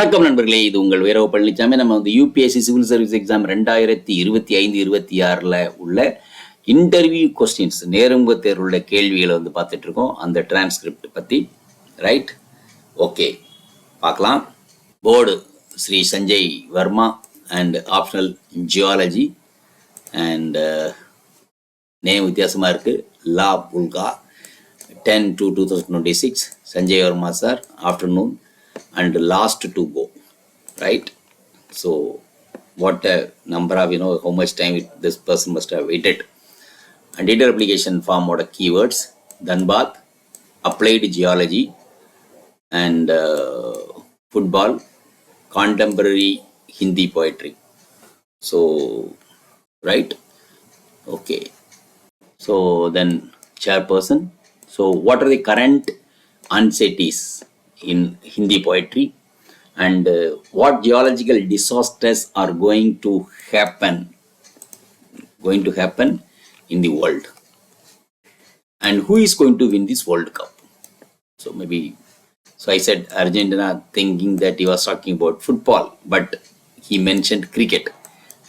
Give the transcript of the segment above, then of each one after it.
வணக்கம் நண்பர்களே, இது உங்கள் வீரவ பழனிசாமி. நம்ம வந்து யூபிஎஸ்சி சிவில் சர்வீஸ் எக்ஸாம் 2025-26 உள்ள இன்டர்வியூ கொஸ்டின்ஸ் நேர்முக தேர்வுள்ள கேள்விகளை வந்து பார்த்துட்டு இருக்கோம். அந்த டிரான்ஸ்கிரிப்ட் பற்றி ரைட். ஓகே, பார்க்கலாம். Board Shri Sanjay Verma and optional geology and name வித்தியாசமாக இருக்குது. லா புல்கா 10/2/2026 Sanjay Verma sir, afternoon, and last to go, right? So what a number of, how much time this person must have waited. And data application form, what are keywords? Dhanbad, applied geology, and football, contemporary Hindi poetry. So right, okay. So then chairperson. So what are the current uncertainties in Hindi poetry, and what geological disasters are going to happen in the world, and who is going to win this World Cup? So I said Argentina, thinking that he was talking about football, but he mentioned cricket.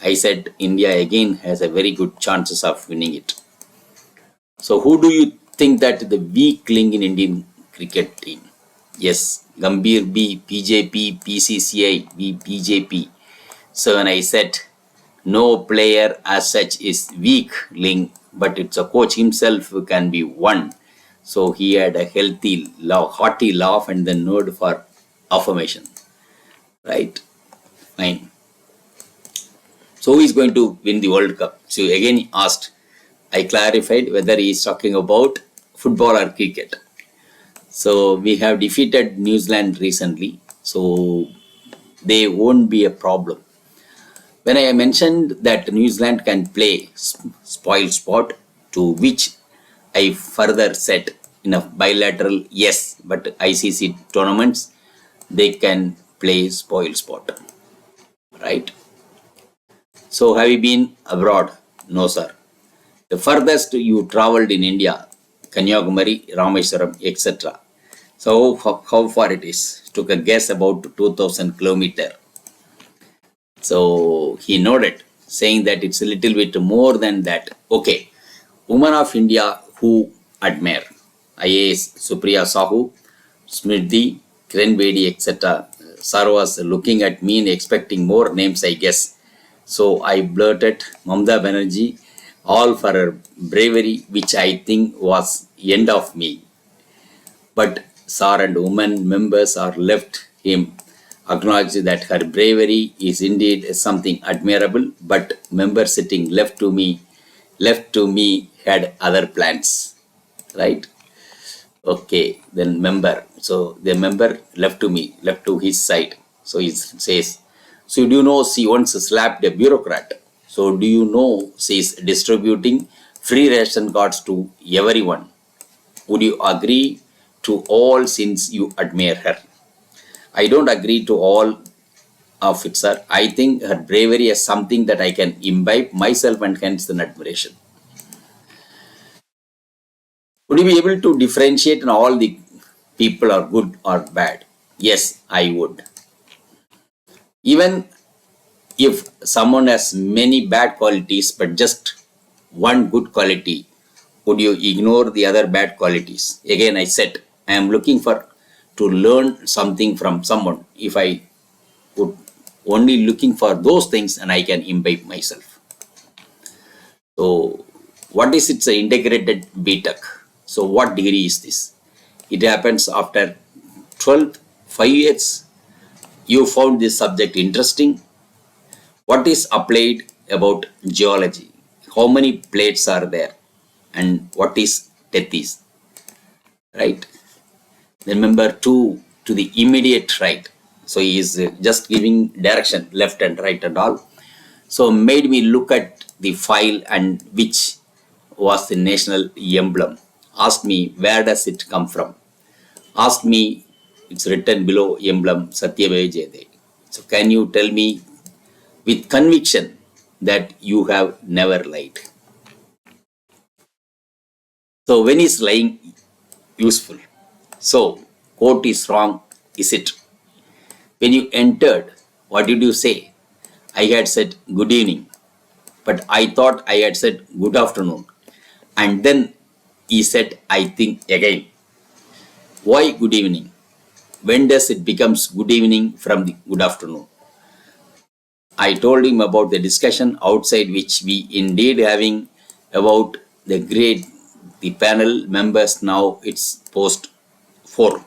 I said India again has a very good chances of winning it. So who do you think that the weak link in Indian cricket team? Yes, Gambhir B, PJP, PCCI B, BJP. So when I said no player as such is weak link, but it's a coach himself who can be one. So he had a hearty laugh and then nod for affirmation. Right? Fine. So who is going to win the World Cup? So again he asked. I clarified whether he is talking about football or cricket. So we have defeated New Zealand recently, so they won't be a problem. When I mentioned that New Zealand can play spoil sport, to which I further said in a bilateral yes, but ICC tournaments they can play spoil sport, right? So have you been abroad? No sir. The furthest you traveled in India, Kanyakumari, Rameswaram, etc. So how far it is? Took a guess about 2000 kilometers. So he nodded, saying that it's a little bit more than that. Okay, women of India who admire IAS Supriya Sahu, Smriti, Kiran Bedi, etc. Sir was looking at me and expecting more names, I guess. So I blurted Mamata Banerjee, all for her bravery, which I think was end of me. But sir and women members are left him acknowledge that her bravery is indeed something admirable, but member sitting left to me had other plans, right? Okay, then member. So the member left to his side. So he says, so do you know she once slapped a bureaucrat? So do you know she is distributing free ration cards to everyone? Would you agree to all since you admire her? I don't agree to all of it, sir. I think her bravery is something that I can imbibe myself and hence an admiration. Would you be able to differentiate in all the people are good or bad? Yes, I would. Even if someone has many bad qualities but just one good quality, would you ignore the other bad qualities? Again, I said, I am looking to learn something from someone. If I would only looking for those things and I can imbibe myself. So what is it's an integrated BTech? So what degree is this? It happens after 12th, 5 years. You found this subject interesting. What is applied about geology? How many plates are there? And what is tethys? Right? Remember to the immediate right. So he is just giving direction, left and right and all. So made me look at the file and which was the national emblem. Asked me where does it come from? Asked me, it's written below emblem Satyabhay Jayade. So can you tell me with conviction that you have never lied? So when is lying useful? So quote is wrong, is it? When you entered, what did you say? I had said good evening, but I thought I had said good afternoon. And then he said, I think again. Why good evening? When does it becomes good evening from the good afternoon? I told him about the discussion outside which we indeed having about the panel members. Now it's post 4.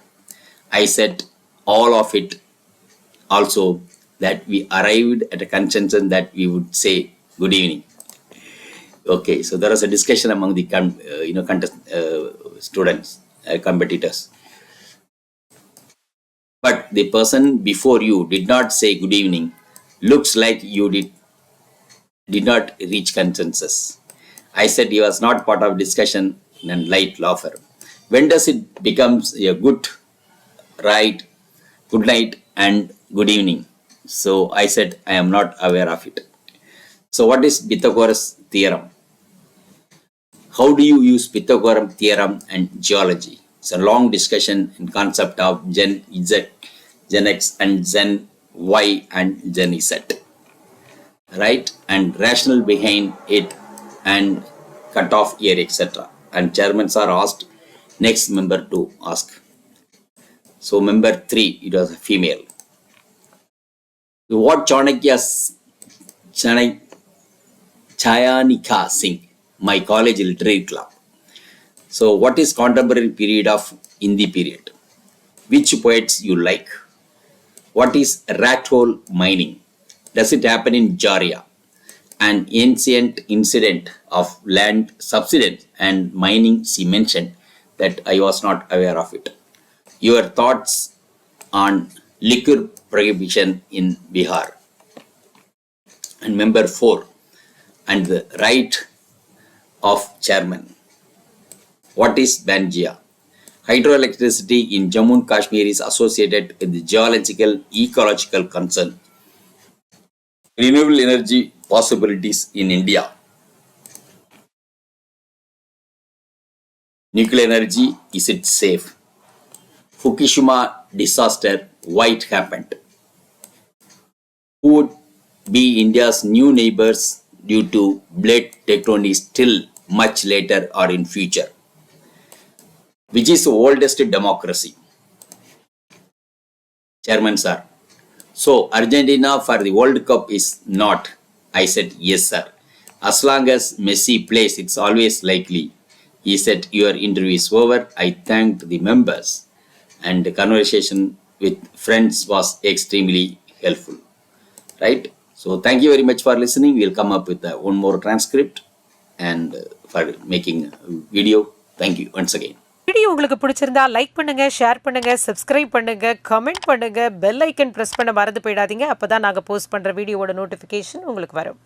I said all of it also, that we arrived at a consensus that we would say good evening. Okay, so there was a discussion among the students, competitors. But the person before you did not say good evening. Looks like you did not reach consensus. I said he was not part of discussion and light laugher. When does it becomes a good night and good evening? So I said I am not aware of it. So what is Pythagoras theorem? How do you use Pythagoras theorem and geology? It's a long discussion in concept of Gen Z, Gen X and Gen Y and Gen Z. Right? And rational behind it and cut off here, etc. And chairmans are asked, next member to ask. So member 3, it was a female. What Chayanika sing, my college literary club. So what is contemporary period of Hindi period? Which poets you like? What is rat hole mining? Does it happen in Jharkhand? An ancient incident of land subsidence and mining, she mentioned that I was not aware of it. Your thoughts on liquor prohibition in Bihar. And member 4, and the right of chairman. What is Banjia? Hydroelectricity in Jammu and Kashmir is associated with the geological, ecological concern. Renewable energy possibilities in India. Nuclear energy, is it safe? Fukushima disaster, why it happened? Who would be India's new neighbors due to plate tectonics still much later or in future? Which is the oldest democracy? Chairman sir. So Argentina for the World Cup is not. I said yes sir. As long as Messi plays, it's always likely. He said your interview is over. I thanked the members and the conversation with friends was extremely helpful. Right? So thank you very much for listening. We'll come up with one more transcript and for making a video. Thank you once again. Video உங்களுக்கு பிடிச்சிருந்தா like பண்ணுங்க, share பண்ணுங்க, subscribe பண்ணுங்க, comment பண்ணுங்க, bell icon press பண்ண மறந்து போயிடாதீங்க. அப்பதான் நாங்க போஸ்ட் பண்ற வீடியோவோட நோட்டிபிகேஷன் உங்களுக்கு வரும்.